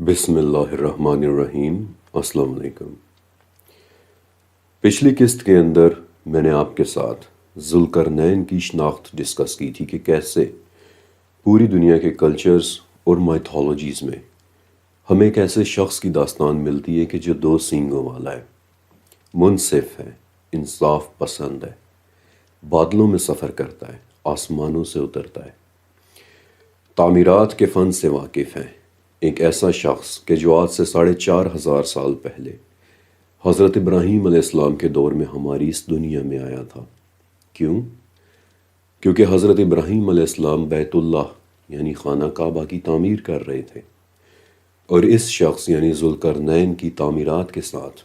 بسم اللہ الرحمن الرحیم۔ السلام علیکم۔ پچھلی قسط کے اندر میں نے آپ کے ساتھ ذوالقرنین کی شناخت ڈسکس کی تھی کہ کیسے پوری دنیا کے کلچرز اور مائتھولوجیز میں ہمیں ایک ایسے شخص کی داستان ملتی ہے کہ جو دو سینگوں والا ہے، منصف ہے، انصاف پسند ہے، بادلوں میں سفر کرتا ہے، آسمانوں سے اترتا ہے، تعمیرات کے فن سے واقف ہیں۔ ایک ایسا شخص کہ جو آج سے 4,500 سال پہلے حضرت ابراہیم علیہ السلام کے دور میں ہماری اس دنیا میں آیا تھا۔ کیوں؟ کیونکہ حضرت ابراہیم علیہ السلام بیت اللہ یعنی خانہ کعبہ کی تعمیر کر رہے تھے، اور اس شخص یعنی ذوالقرنین کی تعمیرات کے ساتھ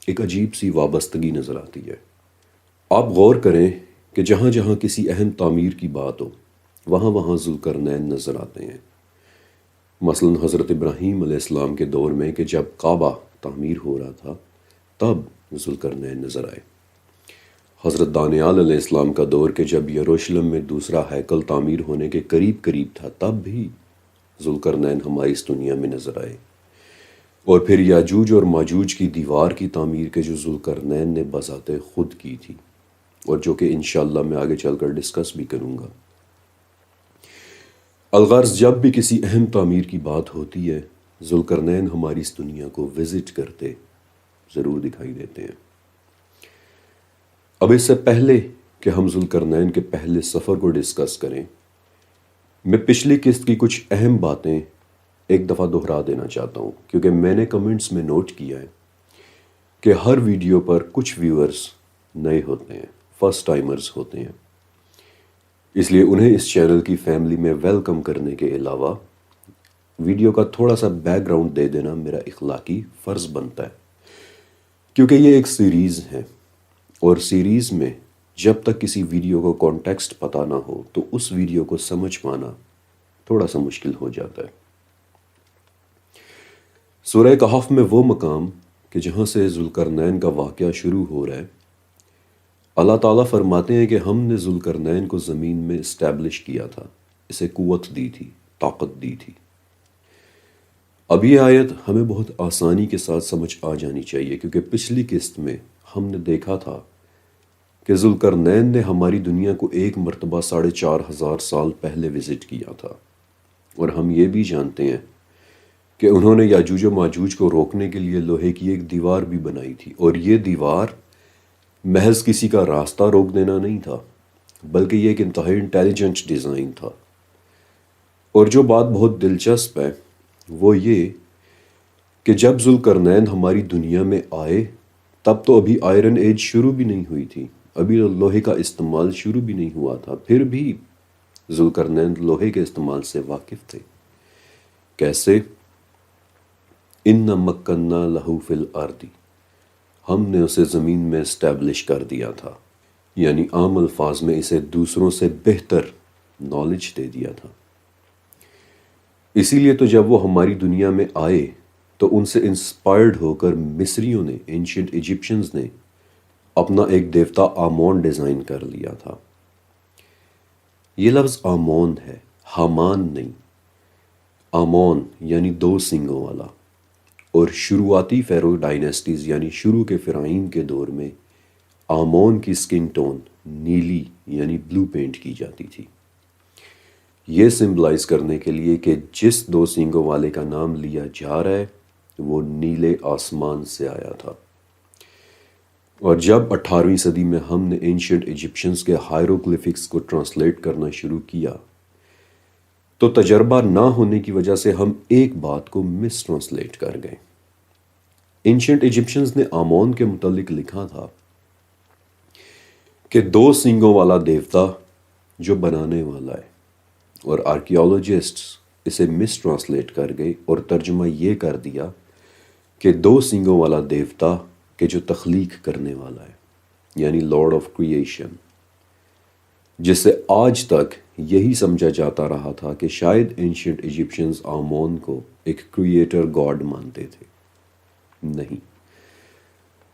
ایک عجیب سی وابستگی نظر آتی ہے۔ آپ غور کریں کہ جہاں جہاں کسی اہم تعمیر کی بات ہو وہاں وہاں ذوالقرنین نظر آتے ہیں۔ مثلا حضرت ابراہیم علیہ السلام کے دور میں کہ جب کعبہ تعمیر ہو رہا تھا تب ذوالقرنین نظر آئے۔ حضرت دانیال علیہ السلام کا دور کہ جب یروشلم میں دوسرا ہیکل تعمیر ہونے کے قریب تھا تب بھی ذوالقرنین ہماری اس دنیا میں نظر آئے۔ اور پھر یاجوج اور ماجوج کی دیوار کی تعمیر کے جو ذوالقرنین نے بذات خود کی تھی، اور جو کہ انشاءاللہ میں آگے چل کر ڈسکس بھی کروں گا۔ الغرض جب بھی کسی اہم تعمیر کی بات ہوتی ہے ذوالقرنین ہماری اس دنیا کو وزٹ کرتے ضرور دکھائی دیتے ہیں۔ اب اس سے پہلے کہ ہم ذوالقرنین کے پہلے سفر کو ڈسکس کریں، میں پچھلی قسط کی کچھ اہم باتیں ایک دفعہ دہرا دینا چاہتا ہوں، کیونکہ میں نے کمنٹس میں نوٹ کیا ہے کہ ہر ویڈیو پر کچھ ویورز نئے ہوتے ہیں، فرسٹ ٹائمرز ہوتے ہیں، اس لیے انہیں اس چینل کی فیملی میں ویلکم کرنے کے علاوہ ویڈیو کا تھوڑا سا بیک گراؤنڈ دے دینا میرا اخلاقی فرض بنتا ہے، کیونکہ یہ ایک سیریز ہے، اور سیریز میں جب تک کسی ویڈیو کو کانٹیکسٹ پتہ نہ ہو تو اس ویڈیو کو سمجھ پانا تھوڑا سا مشکل ہو جاتا ہے۔ سورہ کہف میں وہ مقام کہ جہاں سے ذوالقرنین کا واقعہ شروع ہو رہا ہے، اللہ تعالیٰ فرماتے ہیں کہ ہم نے ذوالقرنین کو زمین میں اسٹیبلش کیا تھا، اسے قوت دی تھی، طاقت دی تھی۔ اب یہ آیت ہمیں بہت آسانی کے ساتھ سمجھ آ جانی چاہیے، کیونکہ پچھلی قسط میں ہم نے دیکھا تھا کہ ذوالقرنین نے ہماری دنیا کو ایک مرتبہ 4,500 سال پہلے وزٹ کیا تھا، اور ہم یہ بھی جانتے ہیں کہ انہوں نے یاجوج و ماجوج کو روکنے کے لیے لوہے کی ایک دیوار بھی بنائی تھی، اور یہ دیوار محض کسی کا راستہ روک دینا نہیں تھا، بلکہ یہ ایک انتہائی انٹیلیجنٹ ڈیزائن تھا۔ اور جو بات بہت دلچسپ ہے وہ یہ کہ جب ذوالقرنین ہماری دنیا میں آئے تب تو ابھی آئرن ایج شروع بھی نہیں ہوئی تھی، ابھی لوہے کا استعمال شروع بھی نہیں ہوا تھا، پھر بھی ذوالقرنین لوہے کے استعمال سے واقف تھے۔ کیسے؟ اِنَّ مَكَّنَّا لَهُ فِي الْأَرْضِ، ہم نے اسے زمین میں اسٹیبلش کر دیا تھا، یعنی عام الفاظ میں اسے دوسروں سے بہتر نالج دے دیا تھا۔ اسی لیے تو جب وہ ہماری دنیا میں آئے تو ان سے انسپائرڈ ہو کر مصریوں نے، اینشینٹ ایجپشنز نے اپنا ایک دیوتا آمون ڈیزائن کر لیا تھا۔ یہ لفظ آمون ہے، حامان نہیں، آمون یعنی دو سینگوں والا۔ اور شروعاتی فیرو ڈائنیسٹیز یعنی شروع کے فرعین کے دور میں آمون کی سکن ٹون نیلی یعنی بلو پینٹ کی جاتی تھی، یہ سمبلائز کرنے کے لیے کہ جس دو سینگوں والے کا نام لیا جا رہا ہے وہ نیلے آسمان سے آیا تھا۔ اور جب 18ویں صدی میں ہم نے اینشینٹ ایجپشنز کے ہائیروگلیفکس کو ٹرانسلیٹ کرنا شروع کیا تو تجربہ نہ ہونے کی وجہ سے ہم ایک بات کو مس ٹرانسلیٹ کر گئے۔ اینشینٹ ایجپشنز نے آمون کے متعلق لکھا تھا کہ دو سینگوں والا دیوتا جو بنانے والا ہے، اور آرکیالوجسٹس اسے مس ٹرانسلیٹ کر گئے اور ترجمہ یہ کر دیا کہ دو سینگوں والا دیوتا کہ جو تخلیق کرنے والا ہے، یعنی لارڈ آف کریشن، جس سے آج تک یہی سمجھا جاتا رہا تھا کہ شاید اینشینٹ ایجپشنز آمون کو ایک کریٹر گاڈ مانتے تھے۔ نہیں،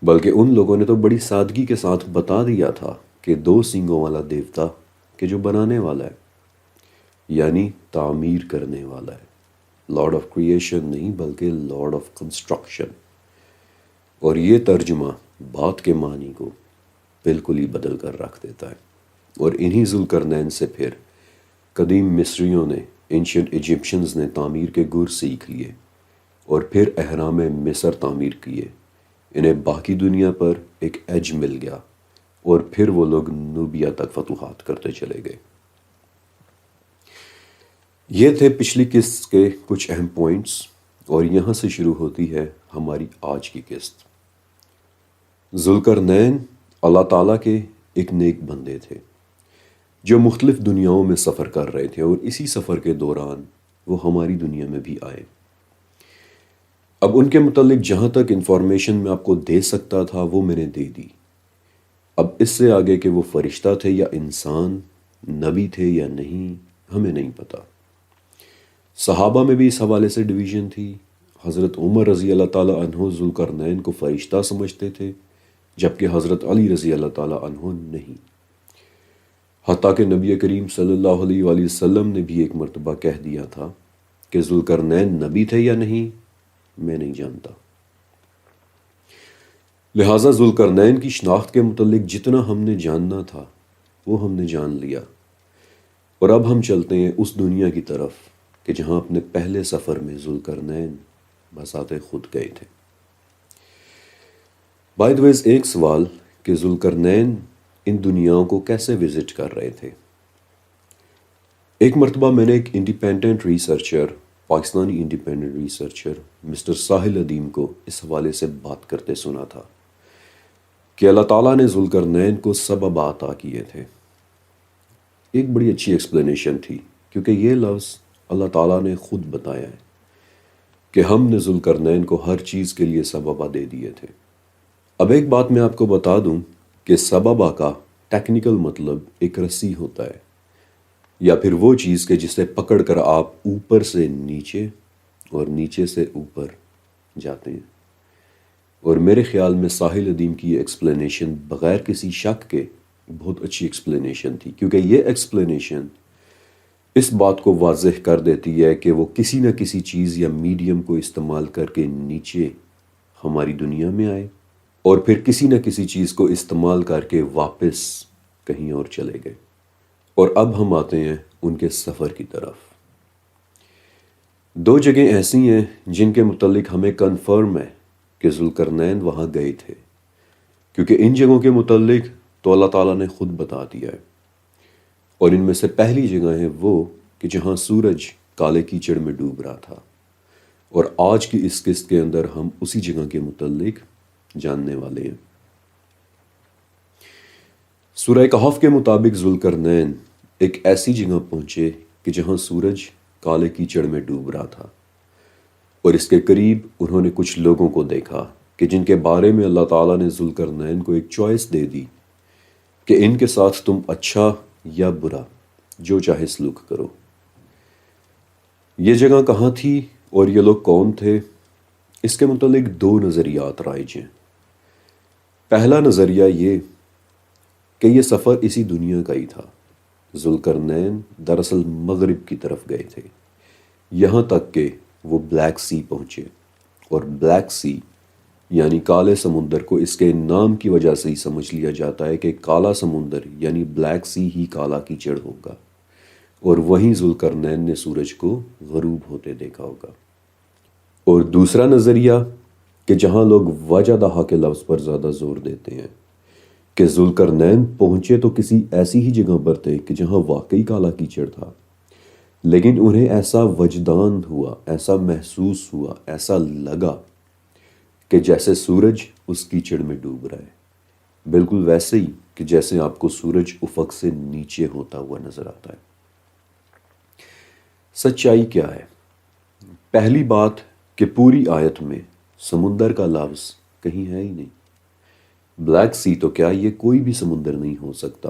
بلکہ ان لوگوں نے تو بڑی سادگی کے ساتھ بتا دیا تھا کہ دو سینگوں والا دیوتا کہ جو بنانے والا ہے، یعنی تعمیر کرنے والا ہے۔ لارڈ آف کریشن نہیں بلکہ لارڈ آف کنسٹرکشن. اور یہ ترجمہ بات کے معنی کو بالکل ہی بدل کر رکھ دیتا ہے. اور انہی ذوالقرنین سے پھر قدیم مصریوں نے، اینشنٹ ایجپشنز نے تعمیر کے گر سیکھ لیے اور پھر اہرام مصر تعمیر کیے. انہیں باقی دنیا پر ایک ایج مل گیا اور پھر وہ لوگ نوبیا تک فتوحات کرتے چلے گئے. یہ تھے پچھلی قسط کے کچھ اہم پوائنٹس، اور یہاں سے شروع ہوتی ہے ہماری آج کی قسط. ذوالقرنین اللہ تعالیٰ کے ایک نیک بندے تھے جو مختلف دنیاؤں میں سفر کر رہے تھے، اور اسی سفر کے دوران وہ ہماری دنیا میں بھی آئے. اب ان کے متعلق جہاں تک انفارمیشن میں آپ کو دے سکتا تھا وہ میں نے دے دی. اب اس سے آگے کہ وہ فرشتہ تھے یا انسان، نبی تھے یا نہیں، ہمیں نہیں پتا. صحابہ میں بھی اس حوالے سے ڈویژن تھی. حضرت عمر رضی اللہ تعالیٰ عنہ ذوالقرنین کو فرشتہ سمجھتے تھے، جبکہ حضرت علی رضی اللہ تعالیٰ عنہ نہیں. حتیٰ کہ نبی کریم صلی اللہ علیہ وآلہ وسلم نے بھی ایک مرتبہ کہہ دیا تھا کہ ذوالقرنین نبی تھے یا نہیں میں نہیں جانتا. لہٰذا ذوالقرنین کی شناخت کے متعلق جتنا ہم نے جاننا تھا وہ ہم نے جان لیا. اور اب ہم چلتے ہیں اس دنیا کی طرف کہ جہاں اپنے پہلے سفر میں ذوالقرنین بذات خود گئے تھے. بائی دا ویز ایک سوال کہ ذوالقرنین ان دنیاؤں کو کیسے وزٹ کر رہے تھے. ایک مرتبہ میں نے ایک independent researcher, Pakistani independent researcher mister Sahil Adeem کو اس حوالے سے بات کرتے سنا تھا کہ اللہ تعالیٰ نے ذوالقرنین کو سبب عطا کیے تھے. ایک بڑی اچھی ایکسپلینیشن تھی، کیونکہ یہ لفظ اللہ تعالیٰ نے خود بتایا ہے کہ ہم نے ذوالقرنین کو ہر چیز کے لیے سببہ دے دیے تھے. اب ایک بات میں آپ کو بتا دوں کہ سببہ کا ٹیکنیکل مطلب ایک رسی ہوتا ہے، یا پھر وہ چیز کہ جسے پکڑ کر آپ اوپر سے نیچے اور نیچے سے اوپر جاتے ہیں. اور میرے خیال میں ساحل ادیم کی یہ ایکسپلینیشن بغیر کسی شک کے بہت اچھی ایکسپلینیشن تھی، کیونکہ یہ ایکسپلینیشن اس بات کو واضح کر دیتی ہے کہ وہ کسی نہ کسی چیز یا میڈیم کو استعمال کر کے نیچے ہماری دنیا میں آئے اور پھر کسی نہ کسی چیز کو استعمال کر کے واپس کہیں اور چلے گئے. اور اب ہم آتے ہیں ان کے سفر کی طرف. دو جگہیں ایسی ہیں جن کے متعلق ہمیں کنفرم ہے کہ ذوالقرنین وہاں گئے تھے، کیونکہ ان جگہوں کے متعلق تو اللہ تعالیٰ نے خود بتا دیا ہے. اور ان میں سے پہلی جگہ ہے وہ کہ جہاں سورج کالے کیچڑ میں ڈوب رہا تھا. اور آج کی اس قسط کے اندر ہم اسی جگہ کے متعلق جاننے والے ہیں. سورہ کہف کے مطابق ذوالقرنین ایک ایسی جگہ پہنچے کہ جہاں سورج کالے کیچڑ میں ڈوب رہا تھا، اور اس کے قریب انہوں نے کچھ لوگوں کو دیکھا کہ جن کے بارے میں اللہ تعالیٰ نے ذوالقرنین کو ایک چوائس دے دی کہ ان کے ساتھ تم اچھا یا برا جو چاہے سلوک کرو. یہ جگہ کہاں تھی اور یہ لوگ کون تھے، اس کے متعلق دو نظریات رائج ہیں. پہلا نظریہ یہ کہ یہ سفر اسی دنیا کا ہی تھا. ذوالقرنین دراصل مغرب کی طرف گئے تھے، یہاں تک کہ وہ بلیک سی پہنچے. اور بلیک سی یعنی کالے سمندر کو اس کے نام کی وجہ سے ہی سمجھ لیا جاتا ہے کہ کالا سمندر یعنی بلیک سی ہی کالا کیچڑ ہوگا، اور وہیں ذوالقرنین نے سورج کو غروب ہوتے دیکھا ہوگا. اور دوسرا نظریہ کہ جہاں لوگ وجدہ کے لفظ پر زیادہ زور دیتے ہیں کہ ذوالقرنین پہنچے تو کسی ایسی ہی جگہ پر تھے کہ جہاں واقعی کالا کیچڑ تھا، لیکن انہیں ایسا وجدان ہوا، ایسا محسوس ہوا، ایسا لگا کہ جیسے سورج اس کیچڑ میں ڈوب رہا ہے، بالکل ویسے ہی کہ جیسے آپ کو سورج افق سے نیچے ہوتا ہوا نظر آتا ہے. سچائی کیا ہے؟ پہلی بات کہ پوری آیت میں سمندر کا لفظ کہیں ہے ہی نہیں. بلیک سی تو کیا یہ کوئی بھی سمندر نہیں ہو سکتا.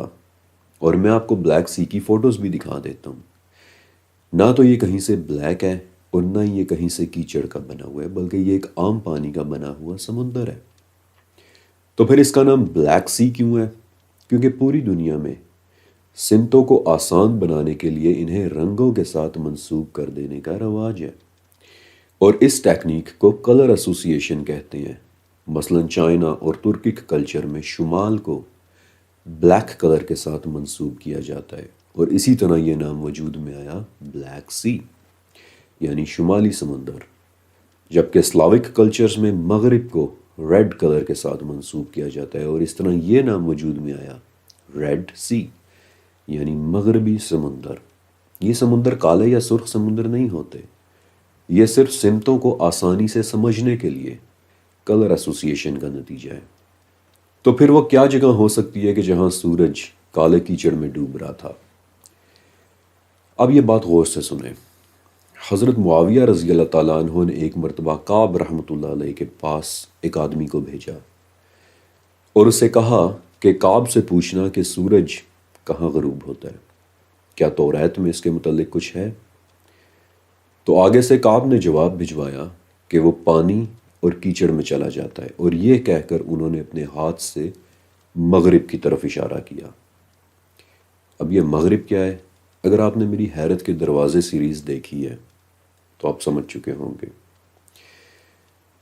اور میں آپ کو بلیک سی کی فوٹوز بھی دکھا دیتا ہوں. نہ تو یہ کہیں سے بلیک ہے اور نہ یہ کہیں سے کیچڑ کا بنا ہوا ہے، بلکہ یہ ایک عام پانی کا بنا ہوا سمندر ہے. تو پھر اس کا نام بلیک سی کیوں ہے؟ کیونکہ پوری دنیا میں سمتوں کو آسان بنانے کے لیے انہیں رنگوں کے ساتھ منسوب کر دینے کا رواج ہے. اور اس ٹیکنیک کو کلر ایسوسیشن کہتے ہیں۔ مثلا چائنا اور ترکک کلچر میں شمال کو بلیک کلر کے ساتھ منسوب کیا جاتا ہے، اور اسی طرح یہ نام وجود میں آیا بلیک سی، یعنی شمالی سمندر، جبکہ اسلاوک کلچرز میں مغرب کو ریڈ کلر کے ساتھ منسوب کیا جاتا ہے، اور اس طرح یہ نام وجود میں آیا ریڈ سی، یعنی مغربی سمندر۔ یہ سمندر کالے یا سرخ سمندر نہیں ہوتے، یہ صرف سمتوں کو آسانی سے سمجھنے کے لیے کلر ایسوسیشن کا نتیجہ ہے۔ تو پھر وہ کیا جگہ ہو سکتی ہے کہ جہاں سورج کالے کیچڑ میں ڈوب رہا تھا؟ اب یہ بات غور سے سنیں۔ حضرت معاویہ رضی اللہ تعالیٰ عنہ نے ایک مرتبہ کعب رحمۃ اللہ علیہ کے پاس ایک آدمی کو بھیجا اور اسے کہا کہ کعب سے پوچھنا کہ سورج کہاں غروب ہوتا ہے، کیا توریت میں اس کے متعلق کچھ ہے؟ تو آگے سے کعب نے جواب بھجوایا کہ وہ پانی اور کیچڑ میں چلا جاتا ہے، اور یہ کہہ کر انہوں نے اپنے ہاتھ سے مغرب کی طرف اشارہ کیا۔ اب یہ مغرب کیا ہے؟ اگر آپ نے میری حیرت کے دروازے سیریز دیکھی ہے تو آپ سمجھ چکے ہوں گے۔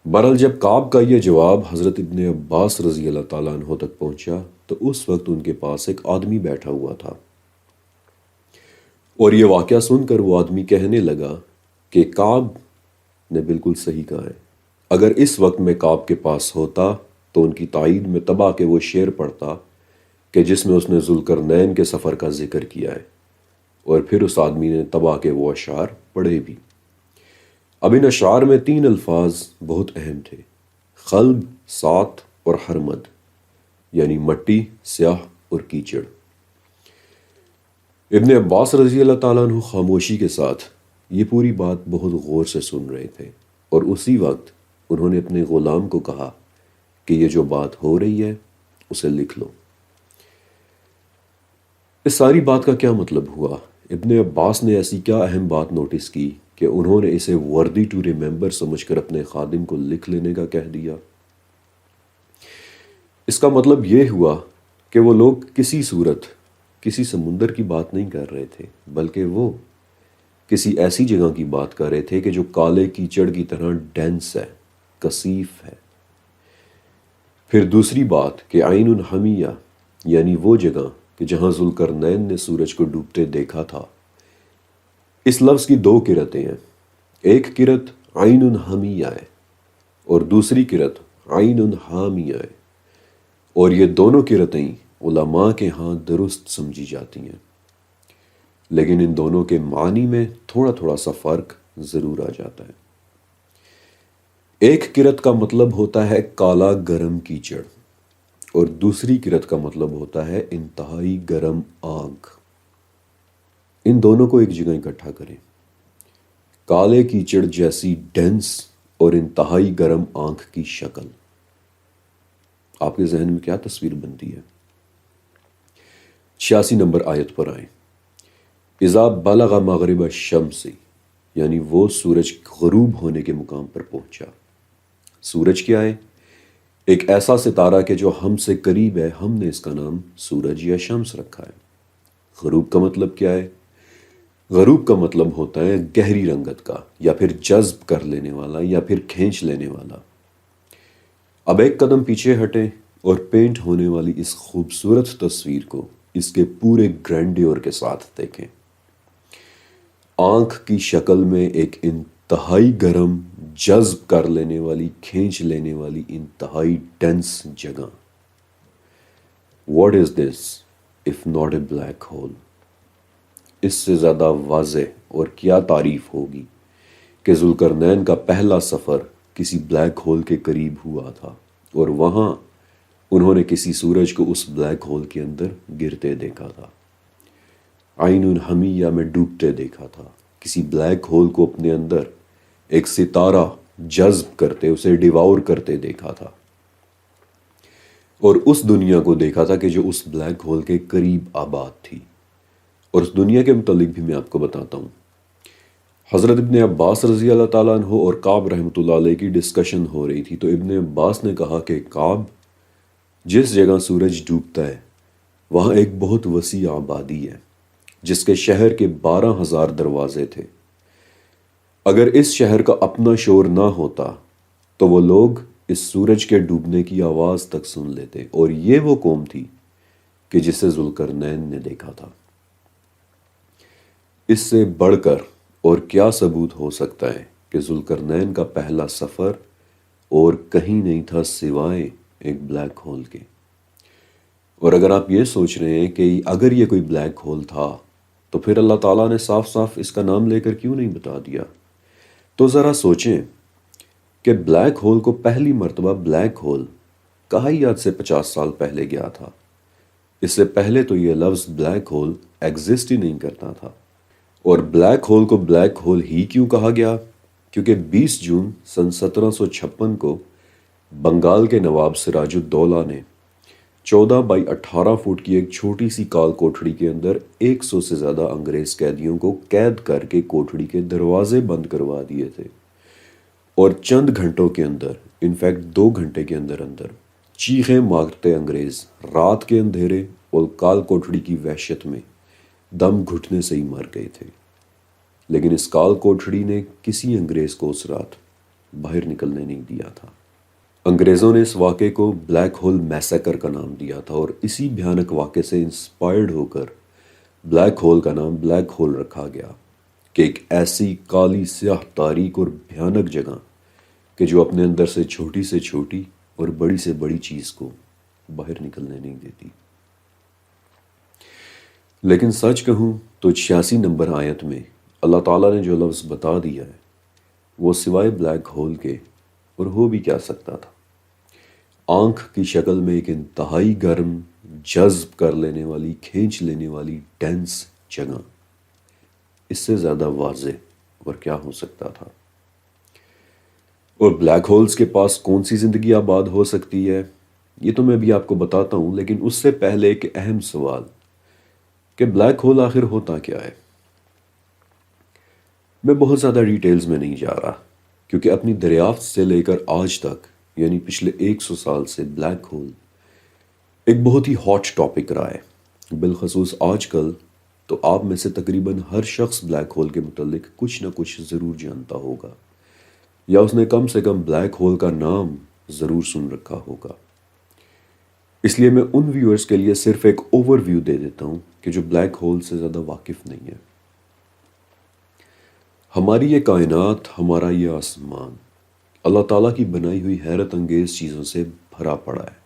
بہرحال جب کعب کا یہ جواب حضرت ابن عباس رضی اللہ تعالیٰ عنہ تک پہنچا تو اس وقت ان کے پاس ایک آدمی بیٹھا ہوا تھا، اور یہ واقعہ سن کر وہ آدمی کہنے لگا کہ کعب نے بالکل صحیح کہا ہے، اگر اس وقت میں کعب کے پاس ہوتا تو ان کی تائید میں تبا کے وہ شعر پڑھتا کہ جس میں اس نے ذوالقرنین کے سفر کا ذکر کیا ہے، اور پھر اس آدمی نے تبا کے وہ اشعار پڑھے بھی۔ اب ان اشعار میں 3 الفاظ بہت اہم تھے: خلب، سات اور حرمد، یعنی مٹی، سیاہ اور کیچڑ۔ ابن عباس رضی اللہ تعالیٰ عنہ خاموشی کے ساتھ یہ پوری بات بہت غور سے سن رہے تھے، اور اسی وقت انہوں نے اپنے غلام کو کہا کہ یہ جو بات ہو رہی ہے اسے لکھ لو۔ اس ساری بات کا کیا مطلب ہوا؟ ابن عباس نے ایسی کیا اہم بات نوٹس کی کہ انہوں نے اسے وردی ٹو ریممبر سمجھ کر اپنے خادم کو لکھ لینے کا کہہ دیا؟ اس کا مطلب یہ ہوا کہ وہ لوگ کسی صورت کسی سمندر کی بات نہیں کر رہے تھے، بلکہ وہ کسی ایسی جگہ کی بات کر رہے تھے کہ جو کالے کیچڑ کی طرح ڈینس ہے، کثیف ہے۔ پھر دوسری بات کہ عین الحمیہ، یعنی وہ جگہ کہ جہاں ذوالقرنین نے سورج کو ڈوبتے دیکھا تھا۔ اس لفظ کی 2 قرتیں ہیں، ایک قرت عین حمیہ ہے اور دوسری قرت عین حامیہ ہے، اور یہ دونوں قرتیں علماء کے ہاں درست سمجھی جاتی ہیں، لیکن ان دونوں کے معنی میں تھوڑا تھوڑا سا فرق ضرور آ جاتا ہے۔ ایک قرت کا مطلب ہوتا ہے کالا گرم کیچڑ، اور دوسری قرت کا مطلب ہوتا ہے انتہائی گرم آگ۔ ان دونوں کو ایک جگہ اکٹھا کریں، کالے کیچڑ جیسی ڈینس اور انتہائی گرم آنکھ کی شکل، آپ کے ذہن میں کیا تصویر بنتی ہے؟ 86 نمبر آیت پر آئیں۔ اذا بلغ مغرب الشمس، یعنی وہ سورج غروب ہونے کے مقام پر پہنچا۔ سورج کیا ہے؟ ایک ایسا ستارہ کہ جو ہم سے قریب ہے، ہم نے اس کا نام سورج یا شمس رکھا ہے۔ غروب کا مطلب کیا ہے؟ غروب کا مطلب ہوتا ہے گہری رنگت کا، یا پھر جذب کر لینے والا، یا پھر کھینچ لینے والا۔ اب ایک قدم پیچھے ہٹیں اور پینٹ ہونے والی اس خوبصورت تصویر کو اس کے پورے گرینڈیور کے ساتھ دیکھیں۔ آنکھ کی شکل میں ایک انتہائی گرم، جذب کر لینے والی، کھینچ لینے والی انتہائی ڈینس جگہ۔ What is this if not a black hole؟ اس سے زیادہ واضح اور کیا تعریف ہوگی کہ ذوالقرنین کا پہلا سفر کسی بلیک ہول کے قریب ہوا تھا، اور وہاں انہوں نے کسی سورج کو اس بلیک ہول کے اندر گرتے دیکھا تھا، عین الحمیہ میں ڈوبتے دیکھا تھا، کسی بلیک ہول کو اپنے اندر ایک ستارہ جذب کرتے، اسے ڈیواور کرتے دیکھا تھا، اور اس دنیا کو دیکھا تھا کہ جو اس بلیک ہول کے قریب آباد تھی۔ اور اس دنیا کے متعلق بھی میں آپ کو بتاتا ہوں۔ حضرت ابن عباس رضی اللہ تعالیٰ عنہ اور کعب رحمۃ اللہ علیہ کی ڈسکشن ہو رہی تھی، تو ابن عباس نے کہا کہ کعب، جس جگہ سورج ڈوبتا ہے وہاں ایک بہت وسیع آبادی ہے جس کے شہر کے 12,000 دروازے تھے، اگر اس شہر کا اپنا شور نہ ہوتا تو وہ لوگ اس سورج کے ڈوبنے کی آواز تک سن لیتے، اور یہ وہ قوم تھی کہ جسے ذوالقرنین نے دیکھا تھا۔ اس سے بڑھ کر اور کیا ثبوت ہو سکتا ہے کہ ذوالقرنین کا پہلا سفر اور کہیں نہیں تھا سوائے ایک بلیک ہول کے۔ اور اگر آپ یہ سوچ رہے ہیں کہ اگر یہ کوئی بلیک ہول تھا تو پھر اللہ تعالیٰ نے صاف صاف اس کا نام لے کر کیوں نہیں بتا دیا؟ تو ذرا سوچیں کہ بلیک ہول کو پہلی مرتبہ بلیک ہول کہا ہی آج سے 50 سال پہلے گیا تھا۔ اس سے پہلے تو یہ لفظ بلیک ہول ایگزسٹ ہی نہیں کرتا تھا۔ اور بلیک ہول کو بلیک ہول ہی کیوں کہا گیا؟ کیونکہ 20 جون سن 1756 کو بنگال کے نواب سراج الدولہ نے 14 بائی 18 فٹ کی ایک چھوٹی سی کال کوٹھڑی کے اندر 100 سے زیادہ انگریز قیدیوں کو قید کر کے کوٹھڑی کے دروازے بند کروا دیے تھے، اور چند گھنٹوں کے اندر، انفیکٹ 2 گھنٹے کے اندر چیخیں مارتے انگریز رات کے اندھیرے اور کال کوٹھڑی کی وحشت میں دم گھٹنے سے ہی مر گئے تھے۔ لیکن اس کال کوٹھڑی نے کسی انگریز کو اس رات باہر نکلنے نہیں دیا تھا۔ انگریزوں نے اس واقعے کو بلیک ہول میسیکر کا نام دیا تھا، اور اسی بھیانک واقعے سے انسپائرڈ ہو کر بلیک ہول کا نام بلیک ہول رکھا گیا کہ ایک ایسی کالی سیاہ تاریک اور بھیانک جگہ کہ جو اپنے اندر سے چھوٹی اور بڑی سے بڑی چیز کو باہر نکلنے نہیں دیتی۔ لیکن سچ کہوں تو 86 نمبر آیت میں اللہ تعالیٰ نے جو لفظ بتا دیا ہے وہ سوائے بلیک ہول کے اور ہو بھی کیا سکتا تھا؟ آنکھ کی شکل میں ایک انتہائی گرم، جذب کر لینے والی، کھینچ لینے والی ڈینس جگہ۔ اس سے زیادہ واضح اور کیا ہو سکتا تھا؟ اور بلیک ہولز کے پاس کون سی زندگی آباد ہو سکتی ہے، یہ تو میں بھی آپ کو بتاتا ہوں، لیکن اس سے پہلے ایک اہم سوال کہ بلیک ہول آخر ہوتا کیا ہے؟ میں بہت زیادہ ڈیٹیلز میں نہیں جا رہا، کیونکہ اپنی دریافت سے لے کر آج تک، یعنی پچھلے 100 سال سے بلیک ہول ایک بہت ہی ہاٹ ٹاپک رہا ہے۔ بالخصوص آج کل تو آپ میں سے تقریباً ہر شخص بلیک ہول کے متعلق کچھ نہ کچھ ضرور جانتا ہوگا، یا اس نے کم سے کم بلیک ہول کا نام ضرور سن رکھا ہوگا۔ اس لیے میں ان ویورز کے لیے صرف ایک اوور ویو دے دیتا ہوں کہ جو بلیک ہول سے زیادہ واقف نہیں ہے۔ ہماری یہ کائنات، ہمارا یہ آسمان، اللہ تعالیٰ کی بنائی ہوئی حیرت انگیز چیزوں سے بھرا پڑا ہے۔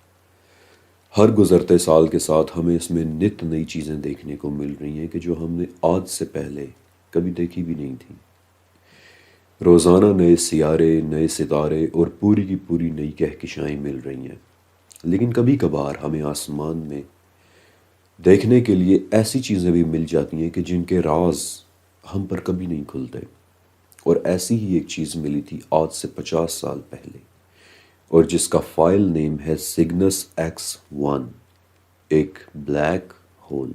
ہر گزرتے سال کے ساتھ ہمیں اس میں نت نئی چیزیں دیکھنے کو مل رہی ہیں کہ جو ہم نے آج سے پہلے کبھی دیکھی بھی نہیں تھی۔ روزانہ نئے سیارے، نئے ستارے اور پوری کی پوری نئی کہکشائیں مل رہی ہیں، لیکن کبھی کبھار ہمیں آسمان میں دیکھنے کے لیے ایسی چیزیں بھی مل جاتی ہیں کہ جن کے راز ہم پر کبھی نہیں کھلتے۔ اور ایسی ہی ایک چیز ملی تھی آج سے 50 سال پہلے، اور جس کا فائل نیم ہے سگنس X1، ایک بلیک ہول،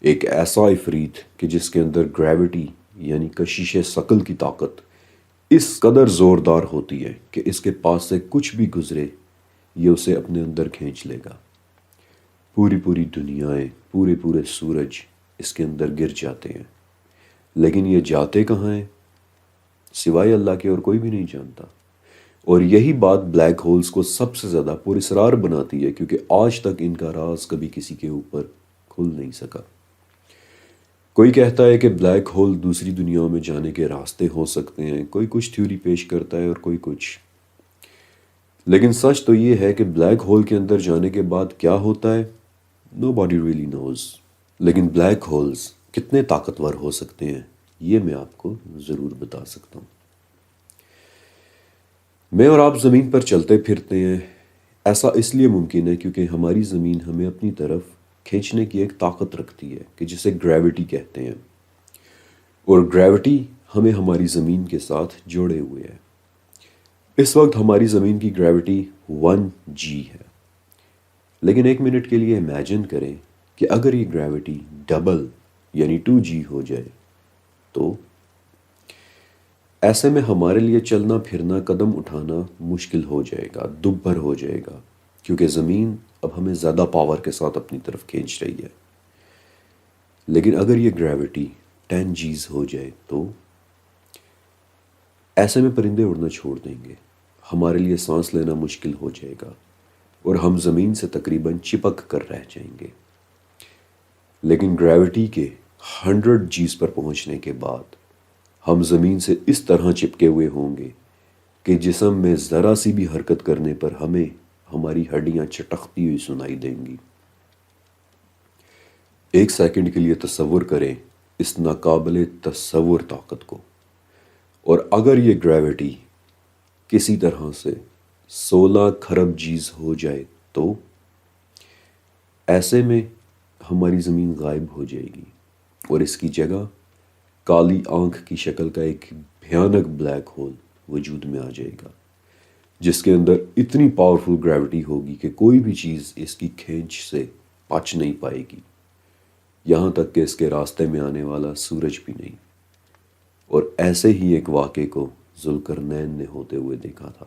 ایک ایسا عفریت کہ جس کے اندر گریوٹی یعنی کشش ثقل کی طاقت اس قدر زوردار ہوتی ہے کہ اس کے پاس سے کچھ بھی گزرے یہ اسے اپنے اندر کھینچ لے گا۔ پوری دنیایں، پورے سورج اس کے اندر گر جاتے ہیں، لیکن یہ جاتے کہاں ہیں سوائے اللہ کے اور کوئی بھی نہیں جانتا۔ اور یہی بات بلیک ہولز کو سب سے زیادہ پراسرار بناتی ہے، کیونکہ آج تک ان کا راز کبھی کسی کے اوپر کھل نہیں سکا۔ کوئی کہتا ہے کہ بلیک ہول دوسری دنیاوں میں جانے کے راستے ہو سکتے ہیں، کوئی کچھ تھیوری پیش کرتا ہے اور کوئی کچھ، لیکن سچ تو یہ ہے کہ بلیک ہول کے اندر جانے کے بعد کیا ہوتا ہے nobody really knows۔ لیکن بلیک ہولز کتنے طاقتور ہو سکتے ہیں یہ میں آپ کو ضرور بتا سکتا ہوں۔ میں اور آپ زمین پر چلتے پھرتے ہیں، ایسا اس لیے ممکن ہے کیونکہ ہماری زمین ہمیں اپنی طرف کھینچنے کی ایک طاقت رکھتی ہے کہ جسے گریوٹی کہتے ہیں، اور گریوٹی ہمیں ہماری زمین کے ساتھ جوڑے ہوئے ہے۔ اس وقت ہماری زمین کی گریوٹی 1G ہے، لیکن 1 منٹ کے لیے امیجن کریں کہ اگر یہ گریوٹی ڈبل یعنی 2G ہو جائے تو ایسے میں ہمارے لیے چلنا پھرنا، قدم اٹھانا مشکل ہو جائے گا، دبر ہو جائے گا، کیونکہ زمین اب ہمیں زیادہ پاور کے ساتھ اپنی طرف کھینچ رہی ہے۔ لیکن اگر یہ گریوٹی 10Gs ہو جائے تو ایسے میں پرندے اڑنا چھوڑ دیں گے، ہمارے لیے سانس لینا مشکل ہو جائے گا اور ہم زمین سے تقریباً چپک کر رہ جائیں گے۔ لیکن گریوٹی کے 100 Gs پر پہنچنے کے بعد ہم زمین سے اس طرح چپکے ہوئے ہوں گے کہ جسم میں ذرا سی بھی حرکت کرنے پر ہمیں ہماری ہڈیاں چٹکتی ہوئی سنائی دیں گی۔ ایک سیکنڈ کے لیے تصور کریں اس ناقابل تصور طاقت کو، اور اگر یہ گریوٹی کسی طرح سے 16 کھرب Gs ہو جائے تو ایسے میں ہماری زمین غائب ہو جائے گی اور اس کی جگہ کالی آنکھ کی شکل کا ایک بھیانک بلیک ہول وجود میں آ جائے گا، جس کے اندر اتنی پاورفل گریوٹی ہوگی کہ کوئی بھی چیز اس کی کھینچ سے بچ نہیں پائے گی، یہاں تک کہ اس کے راستے میں آنے والا سورج بھی نہیں۔ اور ایسے ہی ایک واقعے کو ذوالقرنین نے ہوتے ہوئے دیکھا تھا،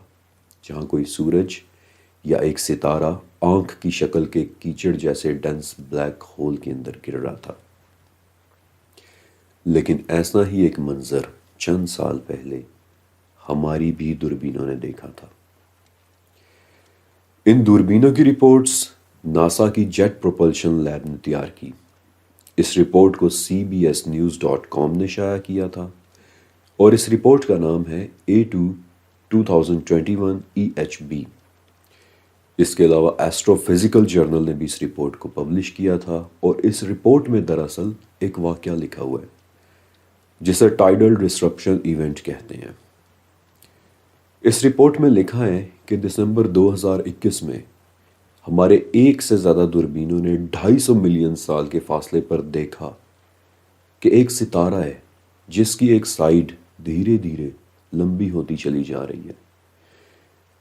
جہاں کوئی سورج یا ایک ستارہ آنکھ کی شکل کے کیچڑ جیسے ڈینس بلیک ہول کے اندر گر رہا تھا۔ لیکن ایسا ہی ایک منظر چند سال پہلے ہماری بھی دوربینوں نے دیکھا تھا۔ ان دوربینوں کی رپورٹس ناسا کی جیٹ پروپلشن لیب نے تیار کی۔ اس رپورٹ کو CBSnews.com نے شائع کیا تھا اور اس رپورٹ کا نام ہے A2 2021 EHB۔ اس کے علاوہ ایسٹرو فزیکل جرنل نے بھی اس رپورٹ کو پبلش کیا تھا، اور اس رپورٹ میں دراصل ایک واقعہ لکھا ہوا ہے جسے ٹائیڈل ڈسرپشن ایونٹ کہتے ہیں۔ اس رپورٹ میں لکھا ہے کہ دسمبر 2021 میں ہمارے ایک سے زیادہ دوربینوں نے 250 ملین سال کے فاصلے پر دیکھا کہ ایک ستارہ ہے جس کی ایک سائیڈ دھیرے دھیرے لمبی ہوتی چلی جا رہی ہے۔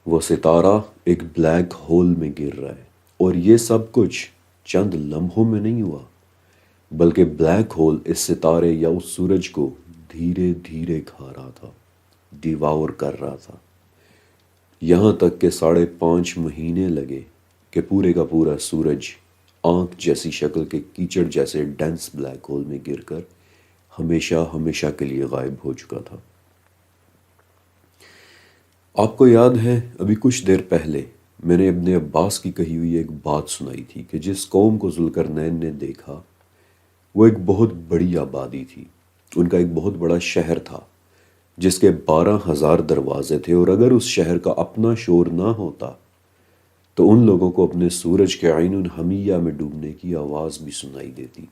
وہ ستارہ ایک بلیک ہول میں گر رہا ہے، اور یہ سب کچھ چند لمحوں میں نہیں ہوا، بلکہ بلیک ہول اس ستارے یا اس سورج کو دھیرے دھیرے کھا رہا تھا، ڈیواور کر رہا تھا، یہاں تک کہ 5.5 مہینے لگے کہ پورے کا پورا سورج آنکھ جیسی شکل کے کیچڑ جیسے ڈینس بلیک ہول میں گر کر ہمیشہ ہمیشہ کے لیے غائب ہو چکا تھا۔ آپ کو یاد ہے ابھی کچھ دیر پہلے میں نے ابن عباس کی کہی ہوئی ایک بات سنائی تھی کہ جس قوم کو ذوالقرنین نے دیکھا وہ ایک بہت بڑی آبادی تھی، ان کا ایک بہت بڑا شہر تھا جس کے 12,000 دروازے تھے، اور اگر اس شہر کا اپنا شور نہ ہوتا تو ان لوگوں کو اپنے سورج کے عین الحمیہ میں ڈوبنے کی آواز بھی سنائی دیتی۔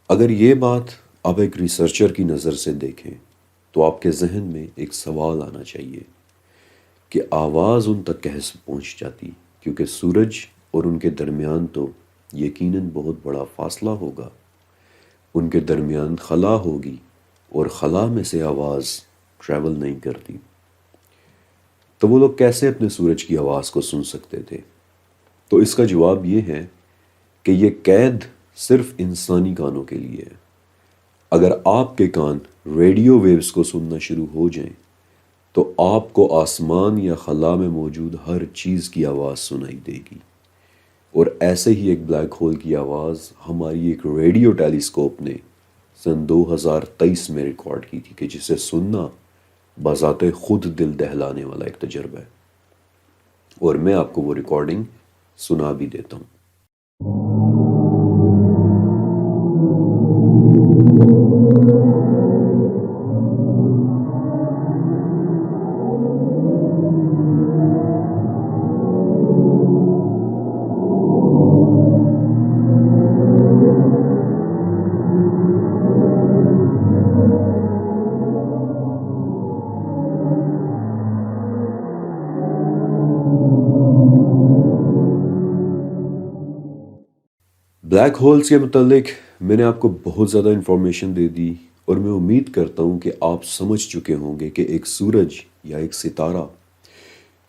اگر یہ بات آپ ایک ریسرچر کی نظر سے دیکھیں تو آپ کے ذہن میں ایک سوال آنا چاہیے کہ آواز ان تک کیسے پہنچ جاتی، کیونکہ سورج اور ان کے درمیان تو یقیناً بہت بڑا فاصلہ ہوگا، ان کے درمیان خلا ہوگی اور خلا میں سے آواز ٹریول نہیں کرتی، تو وہ لوگ کیسے اپنے سورج کی آواز کو سن سکتے تھے؟ تو اس کا جواب یہ ہے کہ یہ قید صرف انسانی کانوں کے لیے ہے۔ اگر آپ کے کان ریڈیو ویوز کو سننا شروع ہو جائیں تو آپ کو آسمان یا خلا میں موجود ہر چیز کی آواز سنائی دے گی، اور ایسے ہی ایک بلیک ہول کی آواز ہماری ایک ریڈیو ٹیلیسکوپ نے سن 2023 میں ریکارڈ کی تھی، کہ جسے سننا بذات خود دل دہلانے والا ایک تجربہ ہے، اور میں آپ کو وہ ریکارڈنگ سنا بھی دیتا ہوں۔ بلیک ہولز کے متعلق میں نے آپ کو بہت زیادہ انفارمیشن دے دی، اور میں امید کرتا ہوں کہ آپ سمجھ چکے ہوں گے کہ ایک سورج یا ایک ستارہ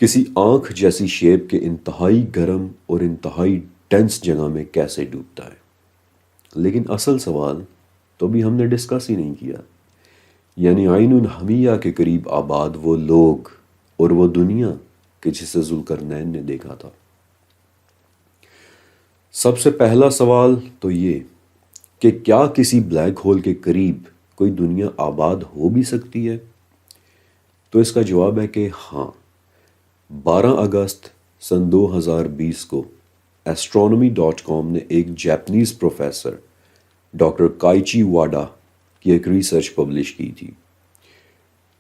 کسی آنکھ جیسی شیپ کے انتہائی گرم اور انتہائی ڈینس جگہ میں کیسے ڈوبتا ہے۔ لیکن اصل سوال تو بھی ہم نے ڈسکس ہی نہیں کیا، یعنی عین الحمیہ کے قریب آباد وہ لوگ اور وہ دنیا کہ جسے ذوالقرنین نے دیکھا تھا۔ سب سے پہلا سوال تو یہ کہ کیا کسی بلیک ہول کے قریب کوئی دنیا آباد ہو بھی سکتی ہے؟ تو اس کا جواب ہے کہ ہاں۔ 12 اگست 2020 کو astronomy.com نے ایک جاپنیز پروفیسر ڈاکٹر کائچی واڈا کی ایک ریسرچ پبلش کی تھی۔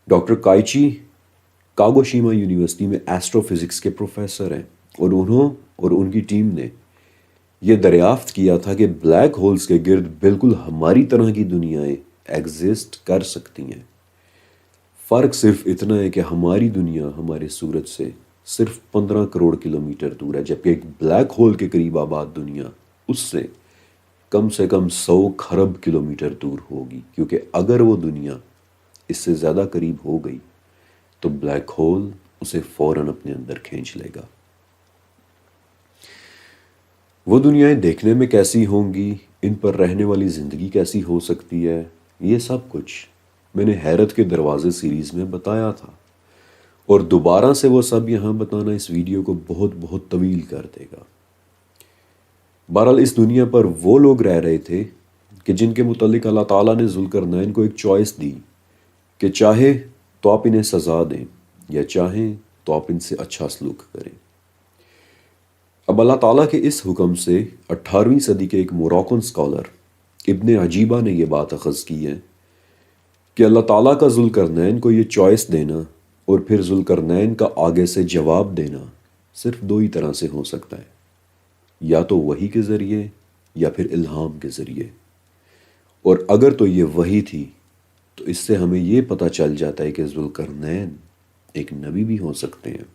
ڈاکٹر کائچی کاگوشیما یونیورسٹی میں ایسٹرو فزکس کے پروفیسر ہیں، اور انہوں اور ان کی ٹیم نے یہ دریافت کیا تھا کہ بلیک ہولز کے گرد بالکل ہماری طرح کی دنیایں ایگزسٹ کر سکتی ہیں۔ فرق صرف اتنا ہے کہ ہماری دنیا ہمارے سورج سے صرف 15 کروڑ کلومیٹر دور ہے، جبکہ ایک بلیک ہول کے قریب آباد دنیا اس سے کم 100 کھرب کلومیٹر دور ہوگی، کیونکہ اگر وہ دنیا اس سے زیادہ قریب ہو گئی تو بلیک ہول اسے فوراً اپنے اندر کھینچ لے گا۔ وہ دنیایں دیکھنے میں کیسی ہوں گی، ان پر رہنے والی زندگی کیسی ہو سکتی ہے، یہ سب کچھ میں نے حیرت کے دروازے سیریز میں بتایا تھا، اور دوبارہ سے وہ سب یہاں بتانا اس ویڈیو کو بہت بہت طویل کر دے گا۔ بہرحال اس دنیا پر وہ لوگ رہ رہے تھے کہ جن کے متعلق اللہ تعالیٰ نے ذوالقرنین کو ایک چوائس دی کہ چاہے تو آپ انہیں سزا دیں یا چاہیں تو آپ ان سے اچھا سلوک کریں۔ اب اللہ تعالیٰ کے اس حکم سے 18ویں صدی کے ایک موراکن سکالر ابن عجیبہ نے یہ بات اخذ کی ہے کہ اللہ تعالیٰ کا ذوالقرنین کو یہ چوائس دینا اور پھر ذوالقرنین کا آگے سے جواب دینا صرف دو ہی طرح سے ہو سکتا ہے، یا تو وحی کے ذریعے یا پھر الہام کے ذریعے۔ اور اگر تو یہ وحی تھی تو اس سے ہمیں یہ پتہ چل جاتا ہے کہ ذوالقرنین ایک نبی بھی ہو سکتے ہیں۔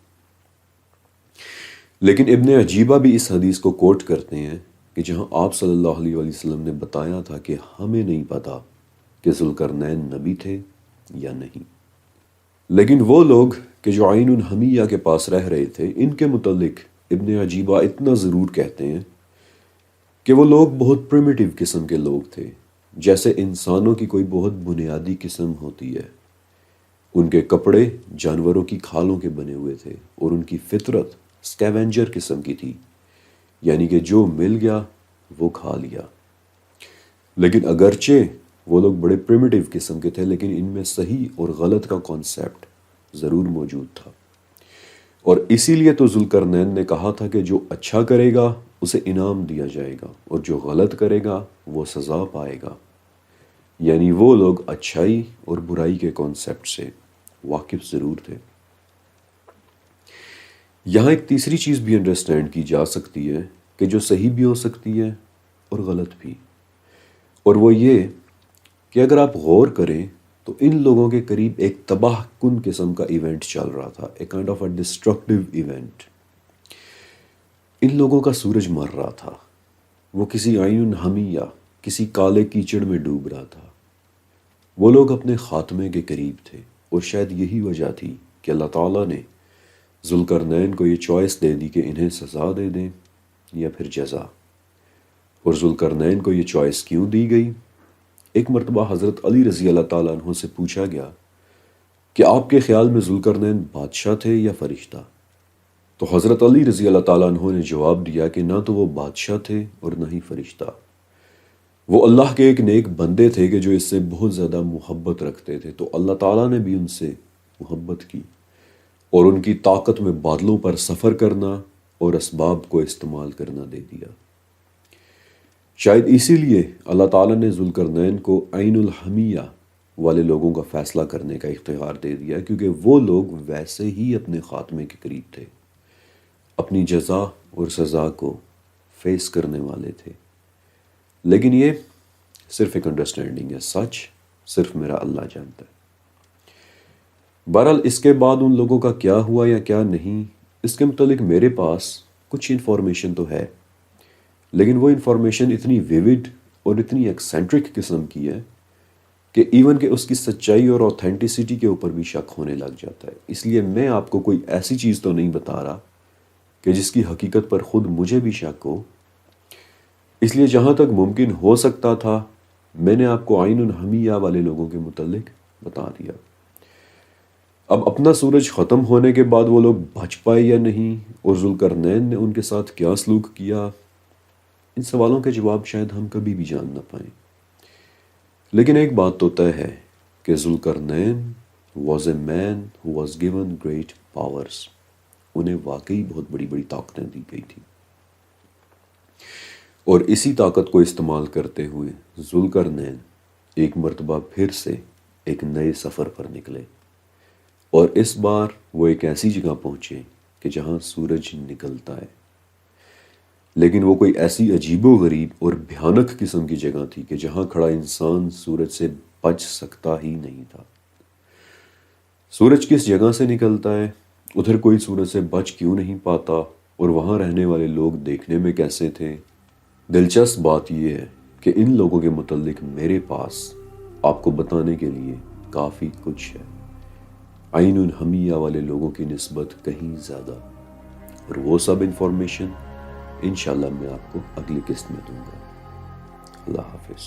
لیکن ابن عجیبہ بھی اس حدیث کو کوٹ کرتے ہیں کہ جہاں آپ صلی اللہ علیہ وسلم نے بتایا تھا کہ ہمیں نہیں پتا کہ ذوالقرنین نبی تھے یا نہیں، لیکن وہ لوگ کہ جو عین الحمیہ کے پاس رہ رہے تھے، ان کے متعلق ابن عجیبہ اتنا ضرور کہتے ہیں کہ وہ لوگ بہت پریمیٹیو قسم کے لوگ تھے، جیسے انسانوں کی کوئی بہت بنیادی قسم ہوتی ہے۔ ان کے کپڑے جانوروں کی کھالوں کے بنے ہوئے تھے، اور ان کی فطرت سکیونجر قسم کی تھی، یعنی کہ جو مل گیا وہ کھا لیا۔ لیکن اگرچہ وہ لوگ بڑے پریمیٹیو قسم کے تھے، لیکن ان میں صحیح اور غلط کا کانسیپٹ ضرور موجود تھا، اور اسی لیے تو ذوالقرنین نے کہا تھا کہ جو اچھا کرے گا اسے انعام دیا جائے گا، اور جو غلط کرے گا وہ سزا پائے گا۔ یعنی وہ لوگ اچھائی اور برائی کے کانسیپٹ سے واقف ضرور تھے۔ یہاں ایک تیسری چیز بھی انڈرسٹینڈ کی جا سکتی ہے کہ جو صحیح بھی ہو سکتی ہے اور غلط بھی، اور وہ یہ کہ اگر آپ غور کریں تو ان لوگوں کے قریب ایک تباہ کن قسم کا ایونٹ چل رہا تھا، ایک kind of a destructive event. ان لوگوں کا سورج مر رہا تھا، وہ کسی عین حمیہ، کسی کالے کیچڑ میں ڈوب رہا تھا۔ وہ لوگ اپنے خاتمے کے قریب تھے، اور شاید یہی وجہ تھی کہ اللہ تعالیٰ نے ذوالقرنین کو یہ چوائس دے دی کہ انہیں سزا دے دیں یا پھر جزا۔ اور ذوالقرنین کو یہ چوائس کیوں دی گئی؟ ایک مرتبہ حضرت علی رضی اللہ تعالیٰ عنہ سے پوچھا گیا کہ آپ کے خیال میں ذوالقرنین بادشاہ تھے یا فرشتہ؟ تو حضرت علی رضی اللہ تعالیٰ عنہ نے جواب دیا کہ نہ تو وہ بادشاہ تھے اور نہ ہی فرشتہ، وہ اللہ کے ایک نیک بندے تھے کہ جو اس سے بہت زیادہ محبت رکھتے تھے، تو اللہ تعالیٰ نے بھی ان سے محبت کی اور ان کی طاقت میں بادلوں پر سفر کرنا اور اسباب کو استعمال کرنا دے دیا۔ شاید اسی لیے اللہ تعالیٰ نے ذوالقرنین کو عین الحمیہ والے لوگوں کا فیصلہ کرنے کا اختیار دے دیا، کیونکہ وہ لوگ ویسے ہی اپنے خاتمے کے قریب تھے، اپنی جزا اور سزا کو فیس کرنے والے تھے۔ لیکن یہ صرف ایک انڈرسٹینڈنگ ہے، سچ صرف میرا اللہ جانتا ہے۔ بہرحال اس کے بعد ان لوگوں کا کیا ہوا یا کیا نہیں، اس کے متعلق میرے پاس کچھ انفارمیشن تو ہے، لیکن وہ انفارمیشن اتنی ویوڈ اور اتنی ایکسینٹرک قسم کی ہے کہ ایون کہ اس کی سچائی اور اوتھینٹسٹی کے اوپر بھی شک ہونے لگ جاتا ہے۔ اس لیے میں آپ کو کوئی ایسی چیز تو نہیں بتا رہا کہ جس کی حقیقت پر خود مجھے بھی شک ہو۔ اس لیے جہاں تک ممکن ہو سکتا تھا میں نے آپ کو عین الحمیہ والے لوگوں کے متعلق بتا دیا۔ اب اپنا سورج ختم ہونے کے بعد وہ لوگ بچ پائے یا نہیں، اور ذوالقرنین نے ان کے ساتھ کیا سلوک کیا، ان سوالوں کے جواب شاید ہم کبھی بھی جان نہ پائیں۔ لیکن ایک بات تو طے ہے کہ Zulqarnain was a man who was given great powers. انہیں واقعی بہت بڑی بڑی طاقتیں دی گئی تھیں، اور اسی طاقت کو استعمال کرتے ہوئے ذوالقرنین ایک مرتبہ پھر سے ایک نئے سفر پر نکلے، اور اس بار وہ ایک ایسی جگہ پہنچے کہ جہاں سورج نکلتا ہے، لیکن وہ کوئی ایسی عجیب و غریب اور بھیانک قسم کی جگہ تھی کہ جہاں کھڑا انسان سورج سے بچ سکتا ہی نہیں تھا. سورج کس جگہ سے نکلتا ہے، ادھر کوئی سورج سے بچ کیوں نہیں پاتا، اور وہاں رہنے والے لوگ دیکھنے میں کیسے تھے؟ دلچسپ بات یہ ہے کہ ان لوگوں کے متعلق میرے پاس آپ کو بتانے کے لیے کافی کچھ ہے، عین الحمیہ والے لوگوں کی نسبت کہیں زیادہ، اور وہ سب انفارمیشن انشاءاللہ میں آپ کو اگلی قسط میں دوں گا. اللہ حافظ.